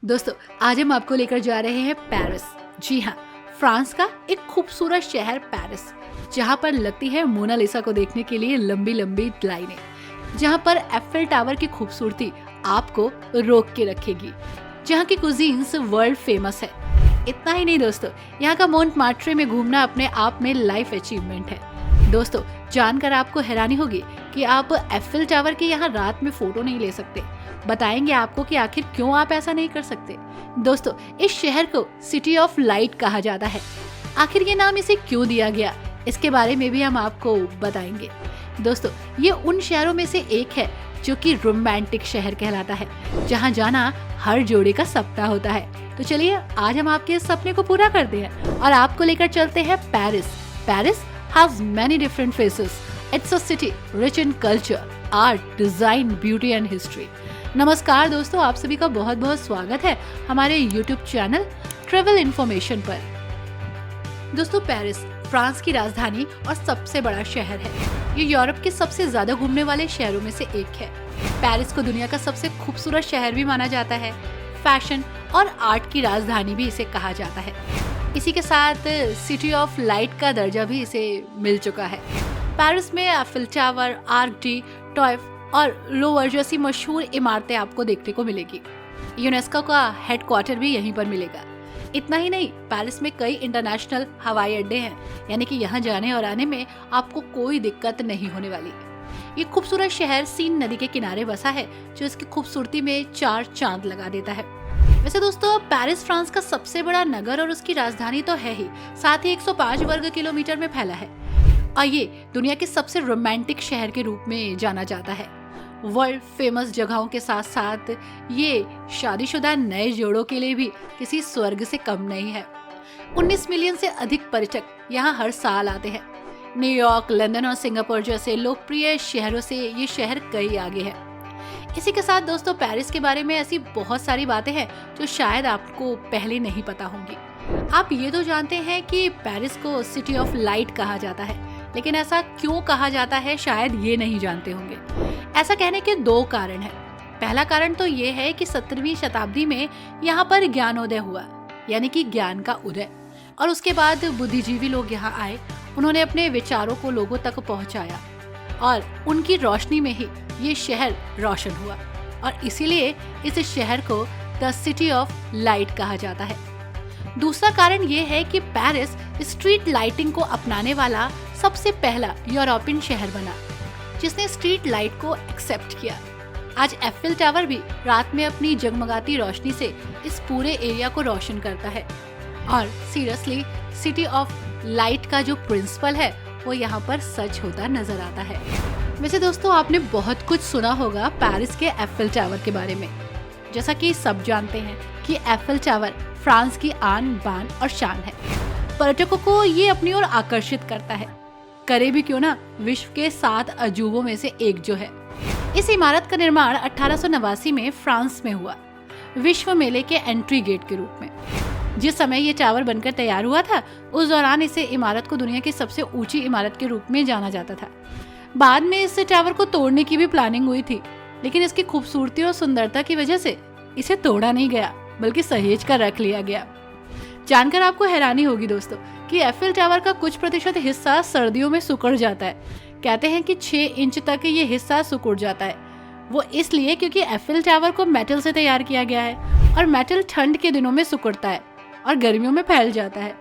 दोस्तों, आज हम आपको लेकर जा रहे हैं पेरिस। जी हाँ, फ्रांस का एक खूबसूरत शहर पेरिस, जहाँ पर लगती है मोनालिसा को देखने के लिए लंबी लंबी लाइनें, जहाँ पर एफिल टावर की खूबसूरती आपको रोक के रखेगी, जहाँ की कुजीन्स वर्ल्ड फेमस है। इतना ही नहीं दोस्तों, यहाँ का मोंटमार्ट्रे में घूमना अपने आप में लाइफ अचीवमेंट है। दोस्तों, जानकर आपको हैरानी होगी कि आप एफिल टावर के यहाँ रात में फोटो नहीं ले सकते। बताएंगे आपको कि आखिर क्यों आप ऐसा नहीं कर सकते। दोस्तों, इस शहर को सिटी ऑफ लाइट कहा जाता है। आखिर ये नाम इसे क्यों दिया गया, इसके बारे में भी हम आपको बताएंगे। दोस्तों, ये उन शहरों में से एक है जो कि रोमांटिक शहर कहलाता है, जहाँ जाना हर जोड़ी का सपना होता है। तो चलिए, आज हम आपके इस सपने को पूरा करते हैं और आपको लेकर चलते हैं Paris. Paris has many different faces. It's a city rich in culture, art, design, beauty and history. नमस्कार दोस्तों, आप सभी का बहुत बहुत स्वागत है हमारे YouTube चैनल ट्रेवल इन्फॉर्मेशन पर। दोस्तों, पेरिस फ्रांस की राजधानी और सबसे बड़ा शहर है। ये यूरोप के सबसे ज्यादा घूमने वाले शहरों में से एक है। पेरिस को दुनिया का सबसे खूबसूरत शहर भी माना जाता है। फैशन और आर्ट की राजधानी भी इसे कहा जाता है। इसी के साथ सिटी ऑफ लाइट का दर्जा भी इसे मिल चुका है। पेरिस में एफिल टावर, आर्क डी ट्रियोम्फ और लोवर जैसी मशहूर इमारतें आपको देखने को मिलेगी। यूनेस्को का हेडक्वार्टर भी यहीं पर मिलेगा। इतना ही नहीं, पेरिस में कई इंटरनेशनल हवाई अड्डे हैं, यानी कि यहाँ जाने और आने में आपको कोई दिक्कत नहीं होने वाली। ये खूबसूरत शहर सीन नदी के किनारे बसा है, जो इसकी खूबसूरती में चार चांद लगा देता है। वैसे दोस्तों, पेरिस फ्रांस का सबसे बड़ा नगर और उसकी राजधानी तो है ही, साथ ही 105 वर्ग किलोमीटर में फैला है और ये दुनिया के सबसे रोमांटिक शहर के रूप में जाना जाता है। वर्ल्ड फेमस जगहों के साथ साथ ये शादीशुदा नए जोड़ों के लिए भी किसी स्वर्ग से कम नहीं है। 19 मिलियन से अधिक पर्यटक यहाँ हर साल आते हैं। न्यूयॉर्क, लंदन और सिंगापुर जैसे लोकप्रिय शहरों से ये शहर कई आगे है। इसी के साथ दोस्तों, पेरिस के बारे में ऐसी बहुत सारी बातें हैं जो शायद आपको पहले नहीं पता होंगी। आप ये तो जानते हैं कि पेरिस को सिटी ऑफ लाइट कहा जाता है, लेकिन ऐसा क्यों कहा जाता है शायद ये नहीं जानते होंगे। ऐसा कहने के दो कारण हैं। पहला कारण तो ये है कि 17वीं शताब्दी में यहाँ पर ज्ञानोदय हुआ, यानी कि ज्ञान का उदय, और उसके बाद बुद्धिजीवी लोग यहाँ आए। उन्होंने अपने विचारों को लोगों तक पहुँचाया और उनकी रोशनी में ही ये शहर रोशन हुआ, और इसीलिए इस शहर को द सिटी ऑफ लाइट कहा जाता है। दूसरा कारण ये है कि पेरिस स्ट्रीट लाइटिंग को अपनाने वाला सबसे पहला यूरोपियन शहर बना, जिसने स्ट्रीट लाइट को एक्सेप्ट किया। आज एफिल टावर भी रात में अपनी जगमगाती रोशनी से इस पूरे एरिया को रोशन करता है, और सीरियसली सिटी ऑफ लाइट का जो प्रिंसिपल है वो यहाँ पर सच होता नजर आता है। वैसे दोस्तों, आपने बहुत कुछ सुना होगा पेरिस के एफिल टावर के बारे में। जैसा कि सब जानते हैं कि एफिल टावर फ्रांस की आन बान और शान है। पर्यटकों को ये अपनी ओर आकर्षित करता है, करे भी क्यों ना, विश्व के 7 अजूबों में से एक जो है। इस इमारत का निर्माण 1889 में फ्रांस में हुआ, विश्व मेले के एंट्री गेट के रूप में। जिस समय ये टावर बनकर तैयार हुआ था, उस दौरान इसे इमारत को दुनिया की सबसे ऊंची इमारत के रूप में जाना जाता था। बाद में इस टावर को तोड़ने की भी प्लानिंग हुई थी, लेकिन इसकी खूबसूरती और सुंदरता की वजह से इसे तोड़ा नहीं गया, बल्कि सहेज कर रख लिया गया। जानकर आपको हैरानी होगी दोस्तों कि एफिल टावर का कुछ प्रतिशत हिस्सा सर्दियों में सिकुड़ जाता है। कहते हैं कि 6 इंच तक ये हिस्सा सिकुड़ जाता है। वो इसलिए क्योंकि एफिल टावर को मेटल से तैयार किया गया है, और मेटल ठंड के दिनों में सिकुड़ता है और गर्मियों में फैल जाता है।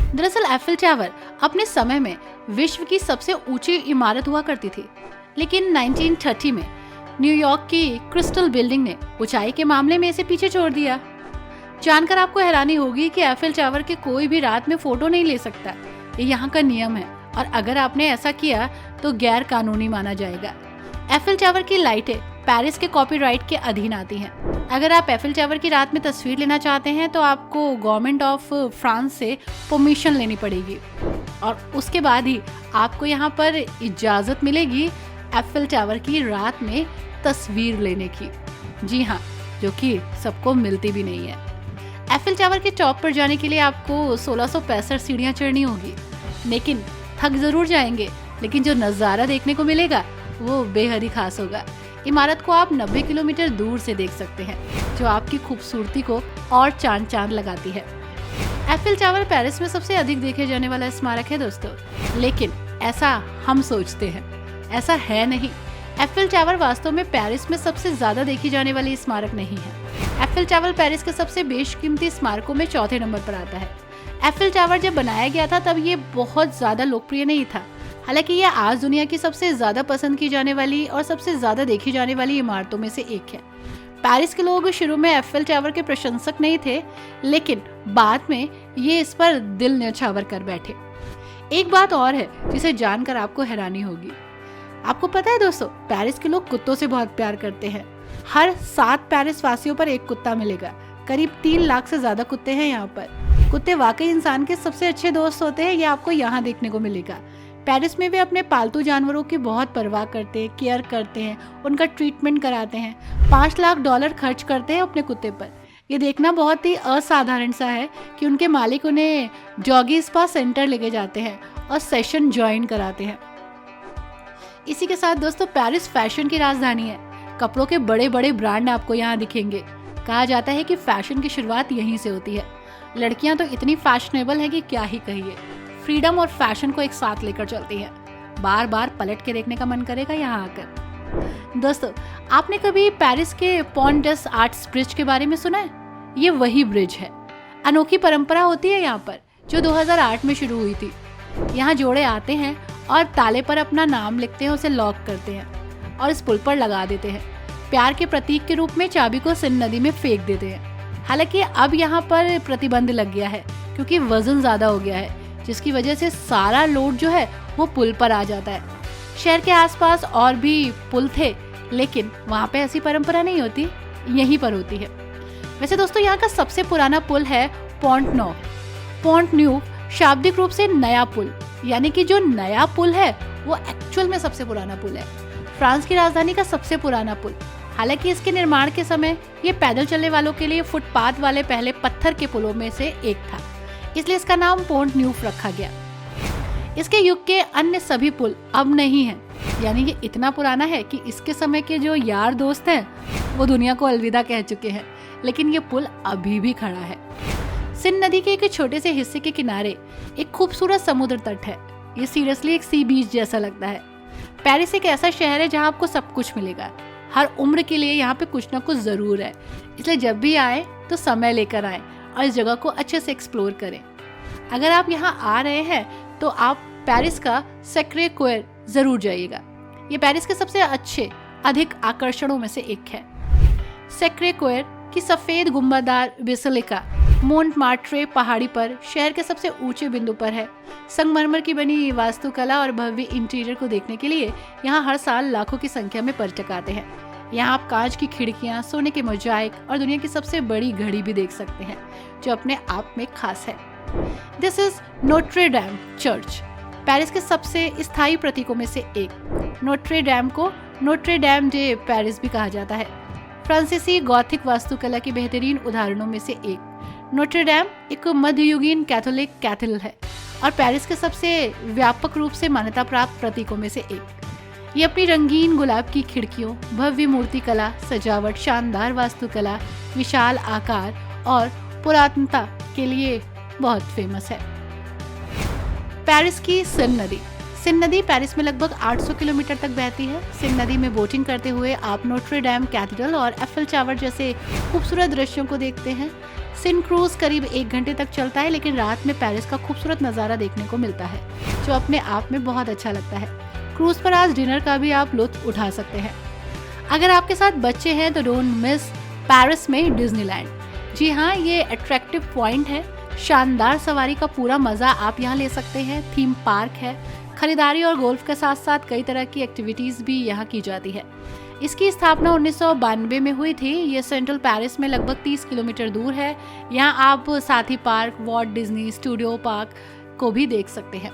दरअसल एफिल टावर अपने समय में विश्व की सबसे ऊंची इमारत हुआ करती थी, लेकिन 1930 में न्यूयॉर्क की क्रिस्टल बिल्डिंग ने ऊंचाई के मामले में इसे पीछे छोड़ दिया। जानकर आपको हैरानी होगी कि एफिल टावर के कोई भी रात में फोटो नहीं ले सकता। ये यहाँ का नियम है, और अगर आपने ऐसा किया तो गैर कानूनी माना जाएगा। एफिल टावर की लाइटें पेरिस के कॉपीराइट के अधीन आती हैं। अगर आप एफिल टावर की रात में तस्वीर लेना चाहते हैं तो आपको गवर्नमेंट ऑफ फ्रांस से परमिशन लेनी पड़ेगी, और उसके बाद ही आपको यहाँ पर इजाज़त मिलेगी एफिल टावर की रात में तस्वीर लेने की। जी हाँ, जो कि सबको मिलती भी नहीं है। एफिल टावर के टॉप पर जाने के लिए आपको 1665 सीढ़ियाँ चढ़नी होगी, लेकिन थक जरूर जाएंगे, लेकिन जो नज़ारा देखने को मिलेगा वो बेहद ही खास होगा। इमारत को आप 90 किलोमीटर दूर से देख सकते हैं, जो आपकी खूबसूरती को और चांद चांद लगाती है। एफिल टावर पेरिस में सबसे अधिक देखे जाने वाला स्मारक है दोस्तों, लेकिन ऐसा हम सोचते हैं, ऐसा है नहीं। एफिल टावर वास्तव में पेरिस में सबसे ज्यादा देखी जाने वाली स्मारक नहीं है। एफिल टावर पेरिस के सबसे बेशकीमती स्मारकों में चौथे नंबर पर आता है। एफिल टावर जब बनाया गया था तब ये बहुत ज्यादा लोकप्रिय नहीं था, हालांकि ये आज दुनिया की सबसे ज्यादा पसंद की जाने वाली और सबसे ज्यादा देखी जाने वाली इमारतों में से एक है। पेरिस के लोग शुरू में एफिल टावर के प्रशंसक नहीं थे, लेकिन बाद में ये इस पर दिल न्यौछावर कर बैठे। एक बात और है जिसे जानकर आपको हैरानी होगी। आपको पता है दोस्तों, पेरिस के लोग कुत्तों से बहुत प्यार करते हैं। हर 7 पेरिस वासियों पर एक कुत्ता मिलेगा। करीब 3 लाख से ज्यादा कुत्ते हैं यहाँ पर। कुत्ते वाकई इंसान के सबसे अच्छे दोस्त होते हैं, ये आपको यहाँ देखने को मिलेगा। पेरिस में वे अपने पालतू जानवरों की बहुत परवाह करते हैं, केयर करते हैं, उनका ट्रीटमेंट कराते हैं। $5 लाख खर्च करते हैं अपने कुत्ते पर। ये देखना बहुत ही असाधारण सा है कि उनके मालिक उन्हें जॉगी स्पा सेंटर लेके जाते हैं और सेशन ज्वाइन कराते हैं। इसी के साथ दोस्तों, पेरिस फैशन की राजधानी है। कपड़ों के बड़े बड़े ब्रांड आपको यहाँ दिखेंगे। कहा जाता है कि फैशन की शुरुआत यहीं से होती है। लड़कियां तो इतनी फैशनेबल है कि क्या ही कहिए। फ्रीडम और फैशन को एक साथ लेकर चलती है। बार बार पलट के देखने का मन करेगा यहाँ आकर। दोस्तों, आपने कभी पेरिस के पॉन्ट डेस आर्ट्स ब्रिज के बारे में सुना है? ये वही ब्रिज है। अनोखी परंपरा होती है यहाँ पर, जो 2008 में शुरू हुई थी। यहाँ जोड़े आते हैं और ताले पर अपना नाम लिखते हैं, उसे लॉक करते हैं और इस पुल पर लगा देते हैं। प्यार के प्रतीक के रूप में चाबी को सिन नदी में फेंक देते हैं। हालांकि अब यहाँ पर प्रतिबंध लग गया है, क्योंकि वजन ज्यादा हो गया है, जिसकी वजह से सारा लोड जो है वो पुल पर आ जाता है। शहर के आसपास और भी पुल थे, लेकिन वहाँ पे ऐसी परंपरा नहीं होती, यहीं पर होती है। वैसे दोस्तों, यहाँ का सबसे पुराना पुल है पॉन्ट नौ। पॉन्ट न्यू शाब्दिक रूप से नया पुल, यानी कि जो नया पुल है वो एक्चुअल में सबसे पुराना पुल है। फ्रांस की राजधानी का सबसे पुराना पुल। हालांकि इसके निर्माण के समय ये पैदल चलने वालों के लिए फुटपाथ वाले पहले पत्थर के पुलों में से एक था, इसलिए इसका नाम पॉन्ट न्यू रखा गया। इसके युग के अन्य सभी पुल अब नहीं हैं, यानी ये इतना पुराना है कि इसके समय के जो यार दोस्त हैं वो दुनिया को अलविदा कह चुके हैं, लेकिन ये पुल अभी भी खड़ा है। सिन नदी के एक छोटे से हिस्से के किनारे एक खूबसूरत समुद्र तट है। ये सीरियसली एक सी बीच जैसा लगता है। पेरिस एक ऐसा शहर है जहाँ आपको सब कुछ मिलेगा। हर उम्र के लिए यहाँ पे कुछ ना कुछ जरूर है, इसलिए जब भी आए तो समय लेकर आए और इस जगह को अच्छे से एक्सप्लोर करें। अगर आप यहाँ आ रहे हैं तो आप पेरिस का सेक्रे कोयर जरूर जाइएगा। ये पेरिस के सबसे अच्छे अधिक आकर्षणों में से एक है। सेक्रे कोयर की सफेद गुंबददार बेसिलिका मोंटमार्ट्रे पहाड़ी पर शहर के सबसे ऊंचे बिंदु पर है। संगमरमर की बनी वास्तुकला और भव्य इंटीरियर को देखने के लिए यहाँ हर साल लाखों की संख्या में पर्यटक आते हैं। यहाँ आप कांच की खिड़कियाँ, सोने के मोजाइक और दुनिया की सबसे बड़ी घड़ी भी देख सकते हैं, जो अपने आप में खास है। This is Notre dam church, Paris के सबसे स्थायी प्रतीकों में से एक। नोट्रे डैम को नोट्रे डैम डे पेरिस भी कहा जाता है। फ्रांसीसी गॉथिक वास्तुकला के बेहतरीन उदाहरणों में से एक। नोट्रे डैम एक मध्ययुगीन कैथोलिक कैथेड्रल है और पेरिस के सबसे व्यापक रूप से मान्यता प्राप्त प्रतीकों में से एक। ये अपनी रंगीन गुलाब की खिड़कियों, भव्य मूर्तिकला, सजावट, शानदार वास्तुकला, विशाल आकार और पुरातनता के लिए बहुत फेमस है। पेरिस की सिन नदी। सिन नदी पेरिस में लगभग 800 किलोमीटर तक बहती है। सिन नदी में बोटिंग करते हुए आप नोट्रे डैम कैथेड्रल और एफिल टावर जैसे खूबसूरत दृश्यों को देखते हैं। सिन क्रूज करीब 1 घंटे तक चलता है, लेकिन रात में पेरिस का खूबसूरत नज़ारा देखने को मिलता है, जो अपने आप में बहुत अच्छा लगता है। क्रूज पर आज डिनर का भी आप लुत्फ उठा सकते हैं। अगर आपके साथ बच्चे हैं तो डोंट मिस पेरिस में डिज्नीलैंड। जी हाँ, ये अट्रैक्टिव पॉइंट है। शानदार सवारी का पूरा मजा आप यहाँ ले सकते हैं। थीम पार्क है। खरीदारी और गोल्फ के साथ साथ कई तरह की एक्टिविटीज भी यहाँ की जाती है। इसकी स्थापना 1992 में हुई थी। ये सेंट्रल पेरिस में लगभग 30 किलोमीटर दूर है। यहाँ आप साथी park, Walt Disney studio park को भी देख सकते हैं।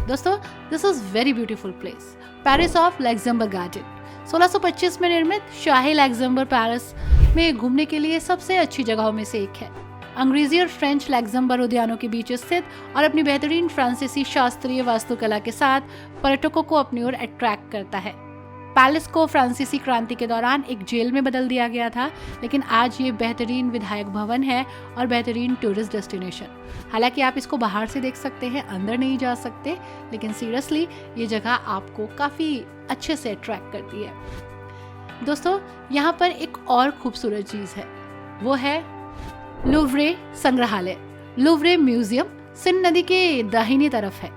दोस्तों, this is very beautiful place, Paris of Luxembourg garden. 1625 में निर्मित शाही लग्जमबर्ग पेरिस में घूमने के लिए सबसे अच्छी जगहों में से एक है। अंग्रेजी और फ्रेंच लग्जमबर्ग उद्यानों के बीच स्थित और अपनी बेहतरीन फ्रांसीसी शास्त्रीय वास्तुकला के साथ पर्यटकों को अपनी ओर अट्रैक्ट करता है। पैलेस को फ्रांसीसी क्रांति के दौरान एक जेल में बदल दिया गया था, लेकिन आज ये बेहतरीन विधायक भवन है और बेहतरीन टूरिस्ट डेस्टिनेशन। हालांकि आप इसको बाहर से देख सकते हैं, अंदर नहीं जा सकते, लेकिन सीरियसली ये जगह आपको काफ़ी अच्छे से अट्रैक्ट करती है। दोस्तों, यहाँ पर एक और खूबसूरत चीज़ है, वो है लूव्रे संग्रहालय। लूव्रे म्यूजियम सिन नदी के दाहिनी तरफ है।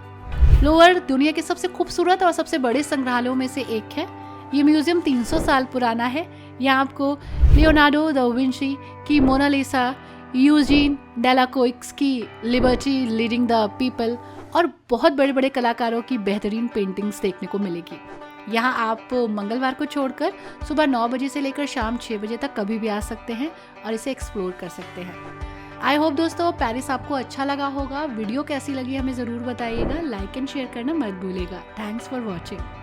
लूवर दुनिया के सबसे खूबसूरत और सबसे बड़े संग्रहालयों में से एक है। ये म्यूजियम 300 साल पुराना है। यहाँ आपको लियोनार्डो दा विंची की मोनालिसा, यूजीन डेलाकोइक्स की लिबर्टी लीडिंग द पीपल और बहुत बड़े बड़े कलाकारों की बेहतरीन पेंटिंग्स देखने को मिलेगी। यहाँ आप मंगलवार को छोड़कर सुबह 9 बजे से लेकर शाम 6 बजे तक कभी भी आ सकते हैं और इसे एक्सप्लोर कर सकते हैं। आई होप दोस्तों पेरिस आपको अच्छा लगा होगा। वीडियो कैसी लगी हमें ज़रूर बताइएगा। लाइक एंड शेयर करना मत भूलिएगा। Thanks for watching.